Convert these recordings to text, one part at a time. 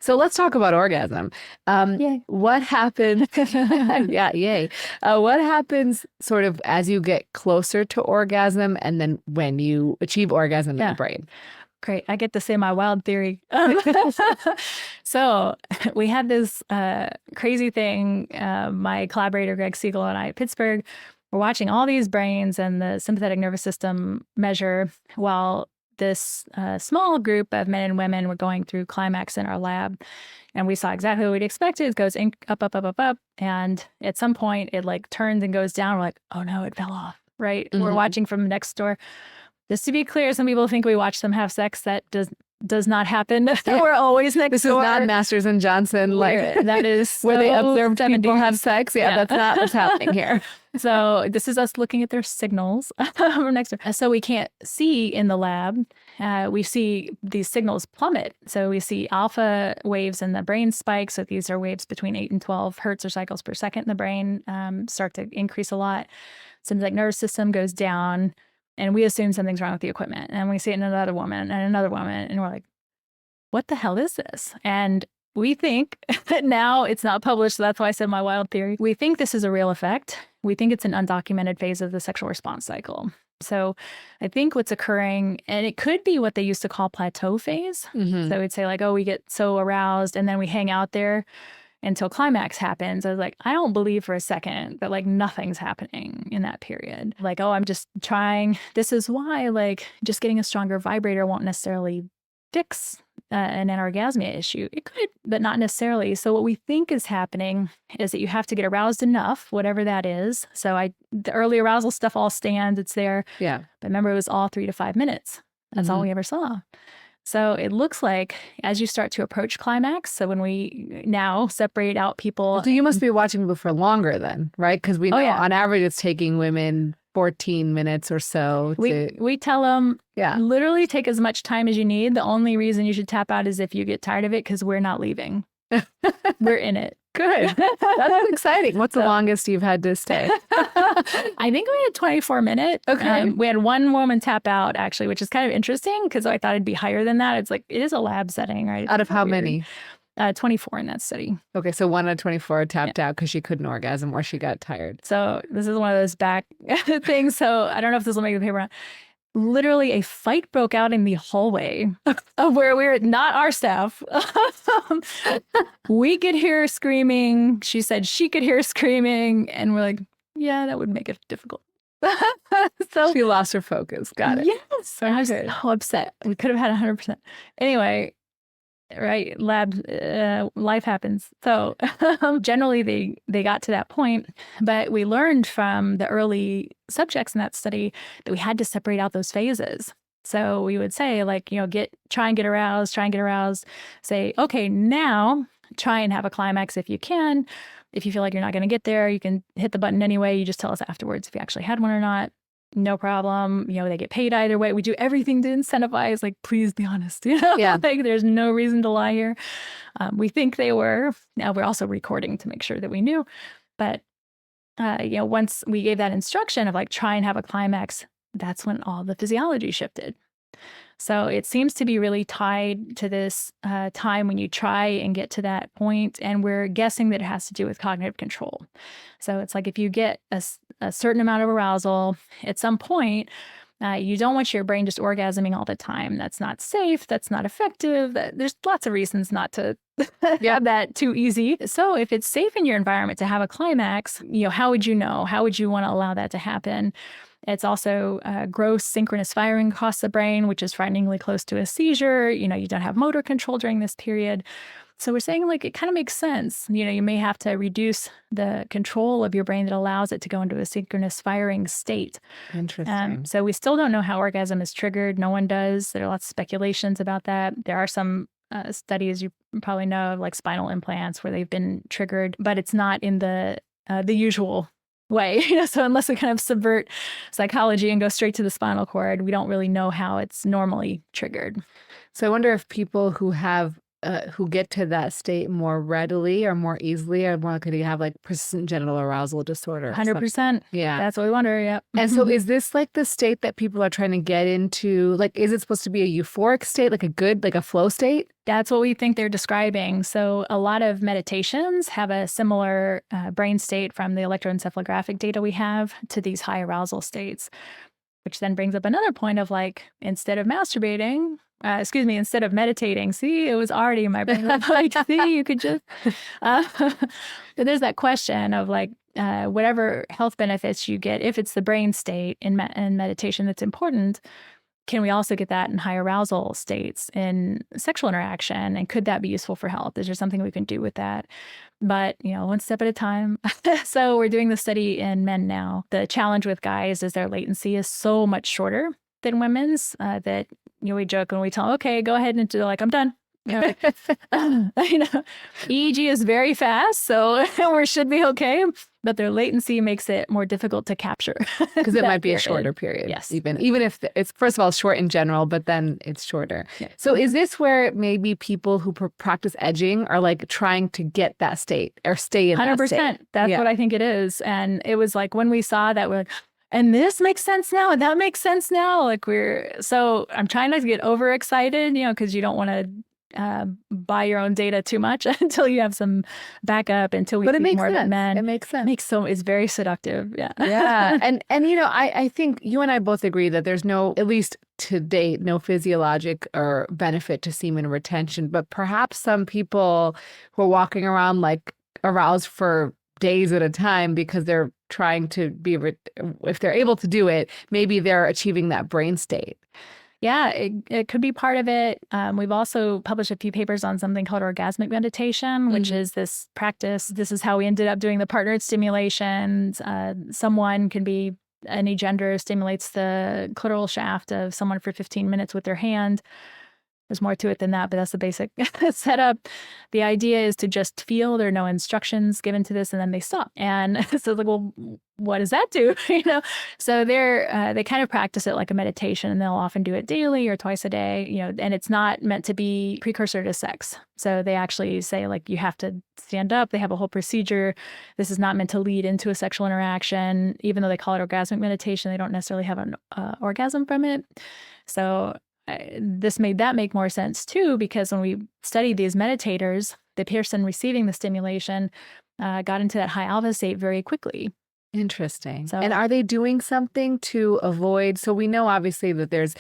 So let's talk about orgasm. Yay. What happens? Yeah, yay. What happens sort of as you get closer to orgasm and then when you achieve orgasm in the Yeah. brain? Great. I get to say my wild theory. So we had this crazy thing. My collaborator, Greg Siegel, and I at Pittsburgh were watching all these brains and the sympathetic nervous system measure while this small group of men and women were going through climax in our lab. And we saw exactly what we'd expected. It goes up, up, up, up, up. And at some point, it like turns and goes down. We're like, oh no, it fell off, right? We're watching from next door. Just to be clear, some people think we watch them have sex. That does not happen. We're always next This door. is not Masters and Johnson, like That is where they observe 70s. people have sex. Yeah, that's not what's happening here. So this is us looking at their signals from next door. So we can't see in the lab. We see these signals plummet. So we see alpha waves in the brain spike. So these are waves between 8 and 12 hertz or cycles per second in the brain start to increase a lot. Sympathetic nervous system goes down. And we assume something's wrong with the equipment. And we see it in another woman and another woman. And we're like, what the hell is this? And we think that now it's not published. So that's why I said my wild theory. We think this is a real effect. We think it's an undocumented phase of the sexual response cycle. So I think what's occurring, and it could be what they used to call plateau phase. So we'd say like, oh, we get so aroused and then we hang out there until climax happens. I was like, I don't believe for a second that like nothing's happening in that period. Like, oh, I'm just trying. This is why like just getting a stronger vibrator won't necessarily fix an anorgasmia issue. It could, but not necessarily. So what we think is happening is that you have to get aroused enough, whatever that is. So the early arousal stuff all stands. It's there. Yeah. But remember, it was all 3 to 5 minutes. That's all we ever saw. So it looks like as you start to approach climax, so when we now separate out people. So you must be watching people for longer then, right? Because we know on average it's taking women 14 minutes or so. We tell them, literally take as much time as you need. The only reason you should tap out is if you get tired of it, because we're not leaving. We're in it. Good. That's exciting. What's the longest you've had to stay? I think we had 24 minutes. Okay. We had one woman tap out, actually, which is kind of interesting because I thought it'd be higher than that. It's like, it is a lab setting, right? Out of how many? 24 in that study. Okay, so 1 out of 24 tapped out because she couldn't orgasm or she got tired. So this is one of those back things. So I don't know if this will make the paper. Literally a fight broke out in the hallway of where we're not our staff. We could hear screaming. She said she could hear screaming. And we're like, yeah, that would make it difficult. So she lost her focus. Got it. Yes. I was so upset. We could have had 100%. Anyway, right, life happens. So generally they got to that point, but we learned from the early subjects in that study that we had to separate out those phases. So we would say like, try and get aroused, say, okay, now try and have a climax if you can. If you feel like you're not going to get there, you can hit the button anyway. You just tell us afterwards if you actually had one or not. No problem. They get paid either way. We do everything to incentivize, like, please be honest. Yeah. Like there's no reason to lie here. We think they were. Now we're also recording to make sure that we knew. But, once we gave that instruction of like, try and have a climax, that's when all the physiology shifted. So it seems to be really tied to this time when you try and get to that point, and we're guessing that it has to do with cognitive control. So it's like if you get a certain amount of arousal, at some point, you don't want your brain just orgasming all the time. That's not safe. That's not effective. There's lots of reasons not to have that too easy. So if it's safe in your environment to have a climax, how would you know? How would you want to allow that to happen? It's also gross synchronous firing across the brain, which is frighteningly close to a seizure. You don't have motor control during this period. So we're saying like it kind of makes sense. You may have to reduce the control of your brain that allows it to go into a synchronous firing state. Interesting. So we still don't know how orgasm is triggered. No one does. There are lots of speculations about that. There are some studies you probably know of, like spinal implants, where they've been triggered, but it's not in the usual way. So unless we kind of subvert psychology and go straight to the spinal cord, we don't really know how it's normally triggered. So I wonder if people who have who get to that state more readily or more easily are more likely to have like persistent genital arousal disorder. 100%. Yeah. That's what we wonder. Yeah. And so is this like the state that people are trying to get into? Like, is it supposed to be a euphoric state, like a good, like a flow state? That's what we think they're describing. So a lot of meditations have a similar brain state from the electroencephalographic data we have to these high arousal states, which then brings up another point of like, instead of meditating, see, it was already in my brain. Like, see, you could just, but there's that question of like, whatever health benefits you get, if it's the brain state in meditation that's important, can we also get that in high arousal states in sexual interaction? And could that be useful for health? Is there something we can do with that? But, one step at a time. So we're doing the study in men now. The challenge with guys is their latency is so much shorter than women's that, we joke when we tell them, okay, go ahead and do, like, I'm done. EEG is very fast, so we should be okay. But their latency makes it more difficult to capture because it might be a shorter period. Yes, even if it's first of all short in general, but then it's shorter. Yeah. So is this where maybe people who practice edging are like trying to get that state or stay in 100%? That state? That's what I think it is. And it was like when we saw that, we're like, and this makes sense now, and that makes sense now. Like so I'm trying not to get overexcited, because you don't want to buy your own data too much until you have some backup, until we see more of men. It makes sense. It's very seductive. Yeah. Yeah. And I think you and I both agree that there's no, at least to date, no physiologic or benefit to semen retention, but perhaps some people who are walking around like aroused for days at a time because they're trying to be, if they're able to do it, maybe they're achieving that brain state. Yeah, it could be part of it. We've also published a few papers on something called orgasmic meditation, which is this practice. This is how we ended up doing the partnered stimulations. Someone can be any gender, stimulates the clitoral shaft of someone for 15 minutes with their hand. There's more to it than that, but that's the basic setup. The idea is to just feel. There are no instructions given to this, and then they stop. And so it's like, well, what does that do? So they kind of practice it like a meditation, and they'll often do it daily or twice a day. And it's not meant to be precursor to sex. So they actually say like you have to stand up. They have a whole procedure. This is not meant to lead into a sexual interaction. Even though they call it orgasmic meditation, they don't necessarily have an orgasm from it. So this made that make more sense too, because when we studied these meditators, the person receiving the stimulation got into that high alpha state very quickly. Interesting. And are they doing something to avoid? So we know obviously that there's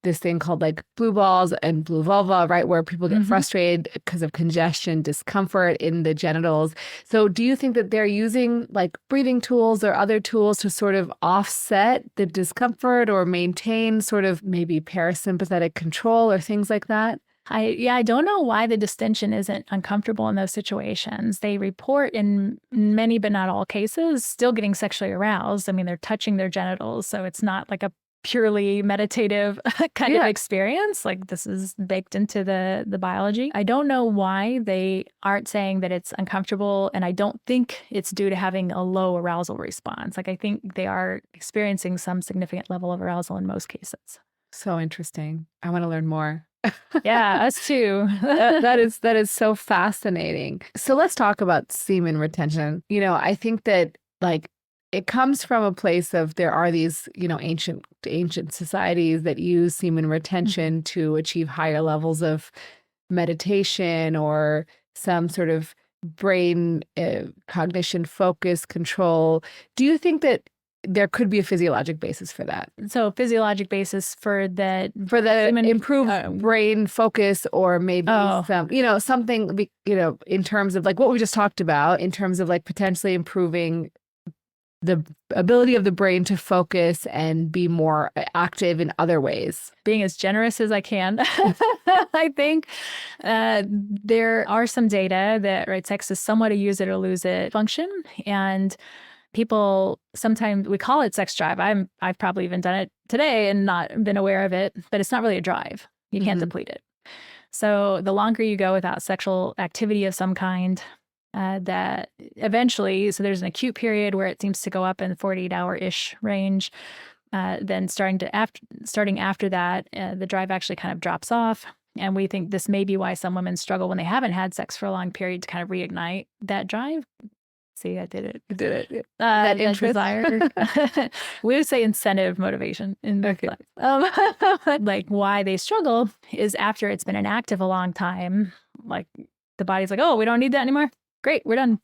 this thing called like blue balls and blue vulva, right? Where people get frustrated because of congestion, discomfort in the genitals. So do you think that they're using like breathing tools or other tools to sort of offset the discomfort or maintain sort of maybe parasympathetic control or things like that? I don't know why the distension isn't uncomfortable in those situations. They report in many, but not all cases, still getting sexually aroused. I mean, they're touching their genitals, so it's not like a purely meditative kind of experience. Like this is baked into the biology. I don't know why they aren't saying that it's uncomfortable, and I don't think it's due to having a low arousal response. Like I think they are experiencing some significant level of arousal in most cases. So interesting. I want to learn more. Yeah, us too. that is so fascinating. So let's talk about semen retention. I think that like it comes from a place of there are these, ancient societies that use semen retention to achieve higher levels of meditation or some sort of brain cognition, focus, control. Do you think that there could be a physiologic basis for that? So physiologic basis for the improved brain focus, or maybe some, something, in terms of like what we just talked about, in terms of like potentially improving the ability of the brain to focus and be more active in other ways. Being as generous as I can, I think there are some data that sex is somewhat a use it or lose it function, and people sometimes we call it sex drive. I've probably even done it today and not been aware of it, but it's not really a drive. You can't deplete it. So the longer you go without sexual activity of some kind, that eventually, so there's an acute period where it seems to go up in the 48-hour-ish range. Then starting after that, the drive actually kind of drops off. And we think this may be why some women struggle when they haven't had sex for a long period to kind of reignite that drive. See, I did it. You did it. Yeah. That interest. desire. We would say incentive motivation. Okay. Like why they struggle is after it's been inactive a long time, like the body's like, oh, we don't need that anymore. Great, we're done.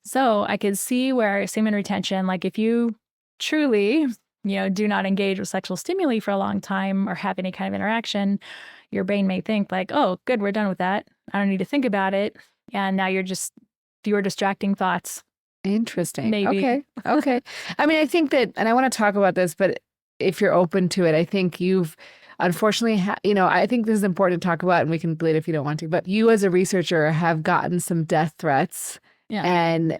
So I could see where semen retention, like if you truly, do not engage with sexual stimuli for a long time or have any kind of interaction, your brain may think like, oh, good, we're done with that. I don't need to think about it. And now you're just fewer distracting thoughts. Interesting. Maybe. Okay. I mean, I think that, and I want to talk about this, but if you're open to it, I think you've unfortunately, I think this is important to talk about, and we can delete if you don't want to, but you as a researcher have gotten some death threats. Yeah. And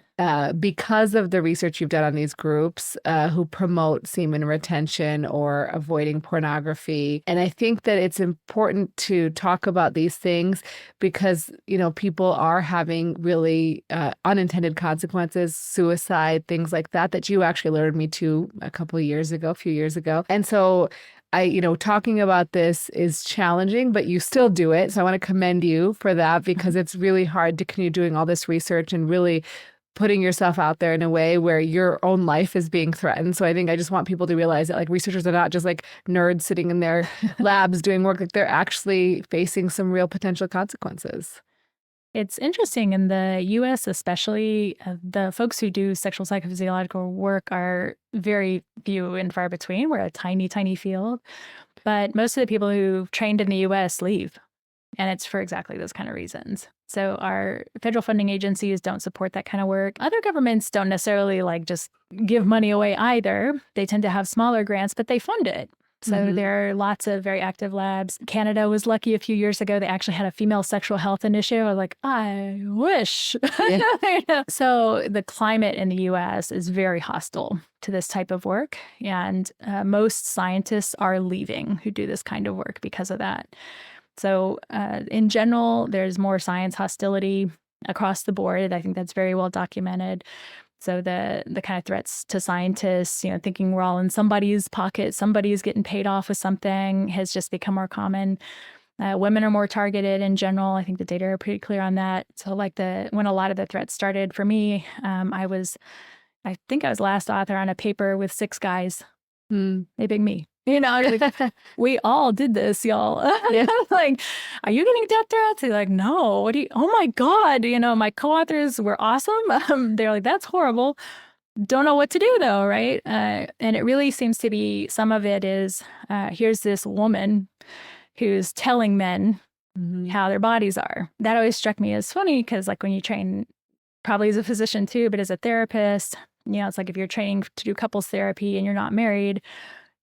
because of the research you've done on these groups who promote semen retention or avoiding pornography. And I think that it's important to talk about these things because, people are having really unintended consequences, suicide, things like that, that you actually alerted me to a few years ago. And so talking about this is challenging, but you still do it. So I want to commend you for that because it's really hard to continue doing all this research and really putting yourself out there in a way where your own life is being threatened. So I just want people to realize that like researchers are not just like nerds sitting in their labs doing work, like they're actually facing some real potential consequences. It's interesting in the US, especially the folks who do sexual psychophysiological work are very few and far between. We're a tiny, tiny field. But most of the people who've trained in the US leave. And it's for exactly those kind of reasons. So our federal funding agencies don't support that kind of work. Other governments don't necessarily like just give money away either. They tend to have smaller grants, but they fund it. So there are lots of very active labs. Canada was lucky a few years ago. They actually had a female sexual health initiative. I was like, I wish. Yeah. So the climate in the US is very hostile to this type of work. And most scientists are leaving who do this kind of work because of that. So in general, there's more science hostility across the board. I think that's very well documented. So the kind of threats to scientists, thinking we're all in somebody's pocket, somebody's getting paid off with something has just become more common. Women are more targeted in general. I think the data are pretty clear on that. So when a lot of the threats started for me, I think I was last author on a paper with 6 guys. They big me. We all did this, y'all. Yeah. Like, are you getting death threats? They're like, no. Oh my God. My co-authors were awesome. They're like, that's horrible. Don't know what to do though, right? And it really seems to be, some of it is, here's this woman who's telling men how their bodies are. That always struck me as funny because like when you train, probably as a physician too, but as a therapist, it's like if you're training to do couples therapy and you're not married,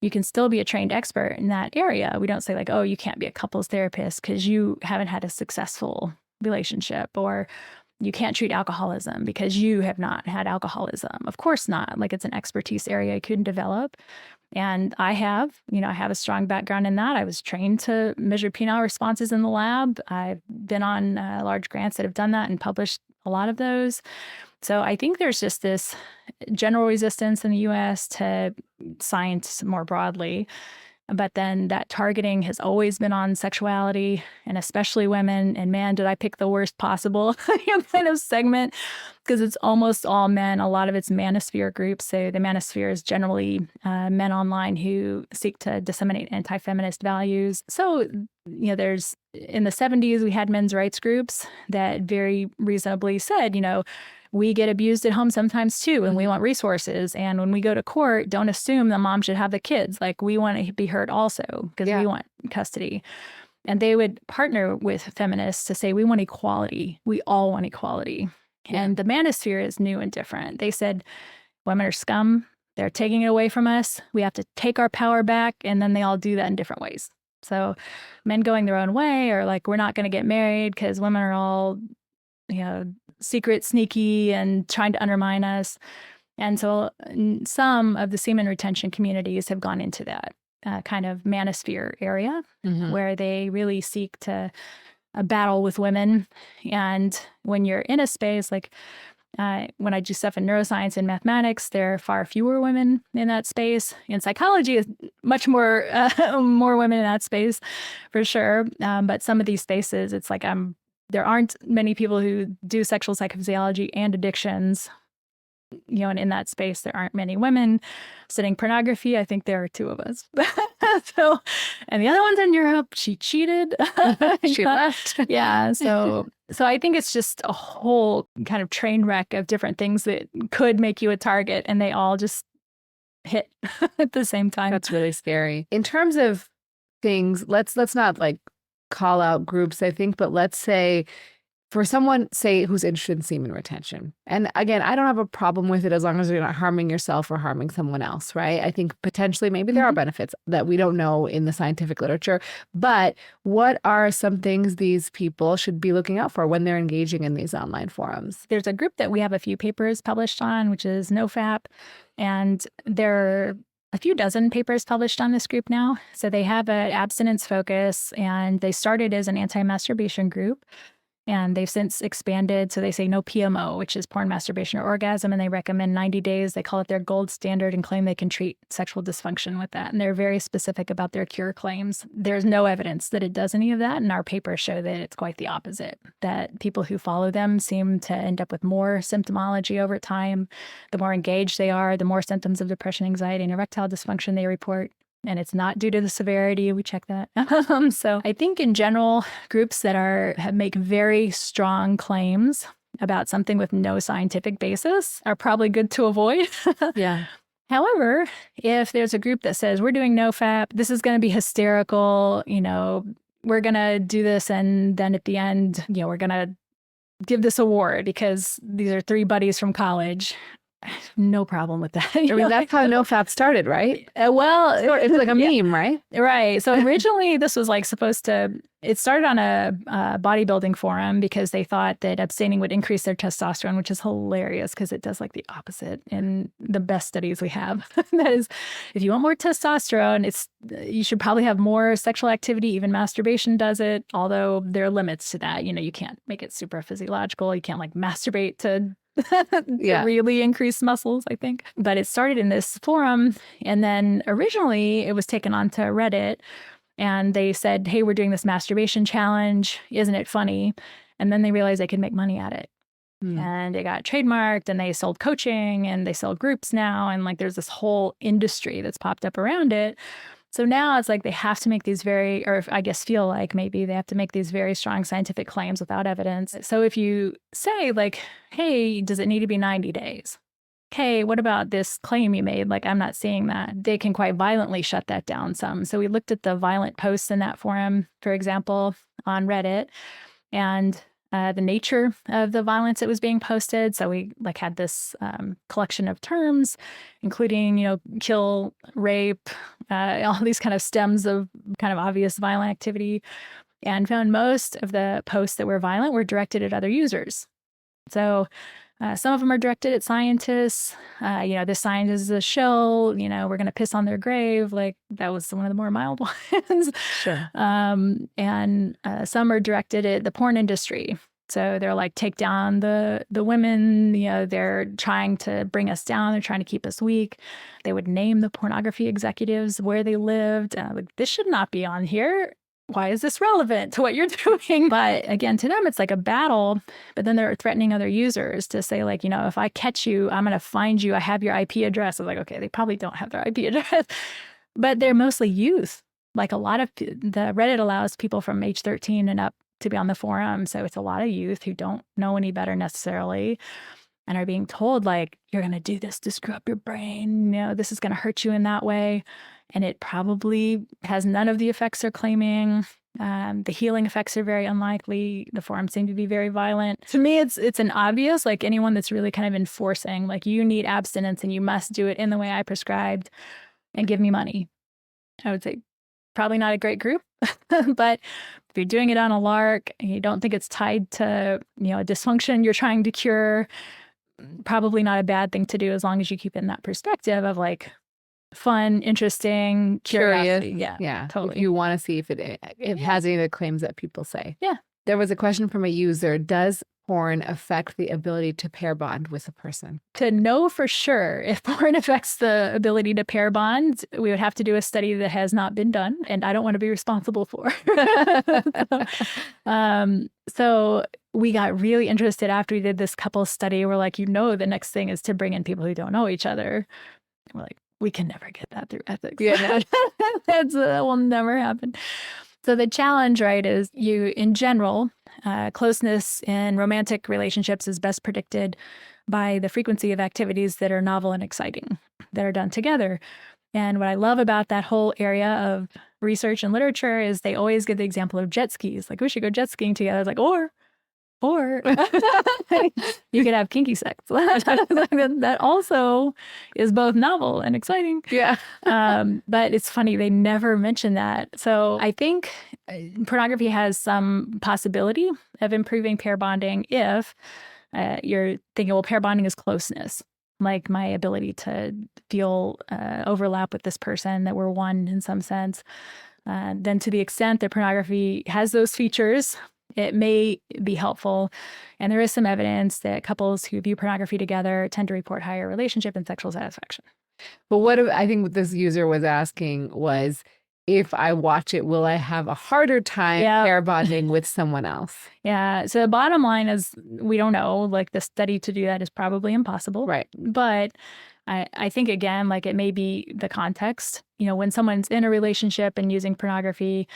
you can still be a trained expert in that area. We don't say like, oh, you can't be a couples therapist because you haven't had a successful relationship, or you can't treat alcoholism because you have not had alcoholism. Of course not. Like it's an expertise area you couldn't develop. And I have a strong background in that. I was trained to measure penile responses in the lab. I've been on large grants that have done that and published a lot of those. So I think there's just this general resistance in the U.S. to science more broadly. But then that targeting has always been on sexuality and especially women. And man, did I pick the worst possible kind of segment because it's almost all men. A lot of it's manosphere groups. So the manosphere is generally men online who seek to disseminate anti-feminist values. So, there's in the 70s, we had men's rights groups that very reasonably said, we get abused at home sometimes too, and we want resources. And when we go to court, don't assume the mom should have the kids. Like we want to be heard also because we want custody. And they would partner with feminists to say, we want equality. We all want equality. Yeah. And the manosphere is new and different. They said, women are scum. They're taking it away from us. We have to take our power back. And then they all do that in different ways. So men going their own way, or like, we're not going to get married because women are all, secret, sneaky, and trying to undermine us. And so some of the semen retention communities have gone into that kind of manosphere area where they really seek to battle with women. And when you're in a space like When I do stuff in neuroscience and mathematics, there are far fewer women in that space. In psychology, is much more more women in that space, for sure. But some of these spaces, it's like there aren't many people who do sexual psychophysiology and addictions. And in that space, there aren't many women studying pornography. I think there are 2 of us. So, and the other one's in Europe. She cheated. She left. Yeah. So I think it's just a whole kind of train wreck of different things that could make you a target, and they all just hit at the same time. That's really scary. In terms of things, let's not like call out groups, I think, but let's say for someone, say, who's interested in semen retention. And again, I don't have a problem with it as long as you're not harming yourself or harming someone else, right? I think potentially maybe there are benefits that we don't know in the scientific literature. But what are some things these people should be looking out for when they're engaging in these online forums? There's a group that we have a few papers published on, which is NoFap. And there are a few dozen papers published on this group now. So they have an abstinence focus, and they started as an anti-masturbation group. And they've since expanded. So they say no PMO, which is porn, masturbation, or orgasm. And they recommend 90 days. They call it their gold standard and claim they can treat sexual dysfunction with that. And they're very specific about their cure claims. There's no evidence that it does any of that. And our papers show that it's quite the opposite, that people who follow them seem to end up with more symptomology over time. The more engaged they are, the more symptoms of depression, anxiety, and erectile dysfunction they report. And it's not due to the severity. We check that. So I think in general, groups that make very strong claims about something with no scientific basis are probably good to avoid. Yeah. However, if there's a group that says we're doing NoFap, this is going to be hysterical, we're going to do this, and then at the end, we're going to give this award because these are 3 buddies from college. No problem with that. I mean, that's how NoFap started, right? Well, it's like a meme, right? Right. So originally this was like it started on a bodybuilding forum because they thought that abstaining would increase their testosterone, which is hilarious because it does like the opposite in the best studies we have. That is, if you want more testosterone, you should probably have more sexual activity. Even masturbation does it, although there are limits to that. You can't make it super physiological. You can't like masturbate to really increase muscles, I think. But it started in this forum. And then originally it was taken onto Reddit, and they said, hey, we're doing this masturbation challenge. Isn't it funny? And then they realized they could make money at it. And it got trademarked, and they sold coaching, and they sell groups now. And like, there's this whole industry that's popped up around it. So now it's like they have to make these feel like maybe they have to make these very strong scientific claims without evidence. So if you say like, hey, does it need to be 90 days? Okay, what about this claim you made? Like, I'm not seeing that. They can quite violently shut that down some. So we looked at the violent posts in that forum, for example, on Reddit, and the nature of the violence that was being posted. So we had this collection of terms, including, kill, rape, all these kind of stems of kind of obvious violent activity, and found most of the posts that were violent were directed at other users. So some of them are directed at scientists. This scientist is a shill. We're going to piss on their grave. Like, that was one of the more mild ones. Sure. And some are directed at the porn industry. So they're like, take down the women. They're trying to bring us down. They're trying to keep us weak. They would name the pornography executives, where they lived. This should not be on here. Why is this relevant to what you're doing? But again, to them, it's like a battle. But then they're threatening other users to say, like, if I catch you, I'm going to find you. I have your IP address. I was like, okay, they probably don't have their IP address. But they're mostly youth. Like, a lot of the Reddit allows people from age 13 and up to be on the forum. So it's a lot of youth who don't know any better necessarily and are being told, like, you're going to do this to screw up your brain. This is going to hurt you in that way. And it probably has none of the effects they're claiming. The healing effects are very unlikely. The forums seem to be very violent. To me, it's an obvious, like, anyone that's really kind of enforcing, like, you need abstinence and you must do it in the way I prescribed and give me money. I would say probably not a great group. But if you're doing it on a lark and you don't think it's tied to, a dysfunction you're trying to cure, probably not a bad thing to do, as long as you keep it in that perspective of like, fun, interesting, Curious. Yeah, totally. If you want to see if it has any of the claims that people say. Yeah. There was a question from a user. Does porn affect the ability to pair bond with a person? To know for sure if porn affects the ability to pair bond, we would have to do a study that has not been done, and I don't want to be responsible for. So we got really interested after we did this couple study. We're like, the next thing is to bring in people who don't know each other. And we're like, we can never get that through ethics. Yeah. That will never happen. So the challenge, right, is in general, closeness in romantic relationships is best predicted by the frequency of activities that are novel and exciting, that are done together. And what I love about that whole area of research and literature is they always give the example of jet skis. Like, we should go jet skiing together. It's like, or you could have kinky sex. That also is both novel and exciting. Yeah. But it's funny, they never mention that. So I think pornography has some possibility of improving pair bonding if you're thinking, well, pair bonding is closeness, like my ability to feel overlap with this person, that we're one in some sense. Then to the extent that pornography has those features, it may be helpful. And there is some evidence that couples who view pornography together tend to report higher relationship and sexual satisfaction. But I think what this user was asking was, if I watch it, will I have a harder time pair bonding with someone else? Yeah. So the bottom line is, we don't know. Like, the study to do that is probably impossible. Right. But I think, again, like, it may be the context. When someone's in a relationship and using pornography,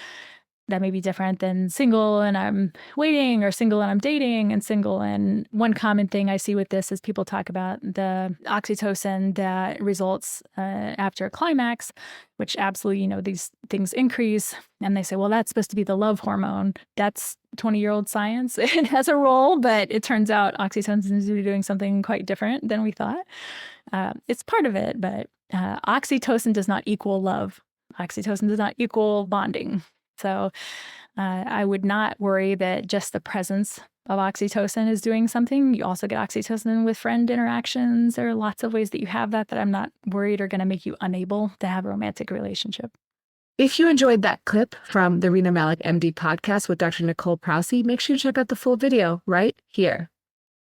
that may be different than single and I'm waiting, or single and I'm dating, and single. And one common thing I see with this is people talk about the oxytocin that results after a climax, which absolutely, these things increase. And they say, well, that's supposed to be the love hormone. That's 20-year-old science. It has a role, but it turns out oxytocin is doing something quite different than we thought. It's part of it, but oxytocin does not equal love. Oxytocin does not equal bonding. So I would not worry that just the presence of oxytocin is doing something. You also get oxytocin with friend interactions. There are lots of ways that you have that I'm not worried are going to make you unable to have a romantic relationship. If you enjoyed that clip from the Rena Malik MD podcast with Dr. Nicole Prause, make sure you check out the full video right here.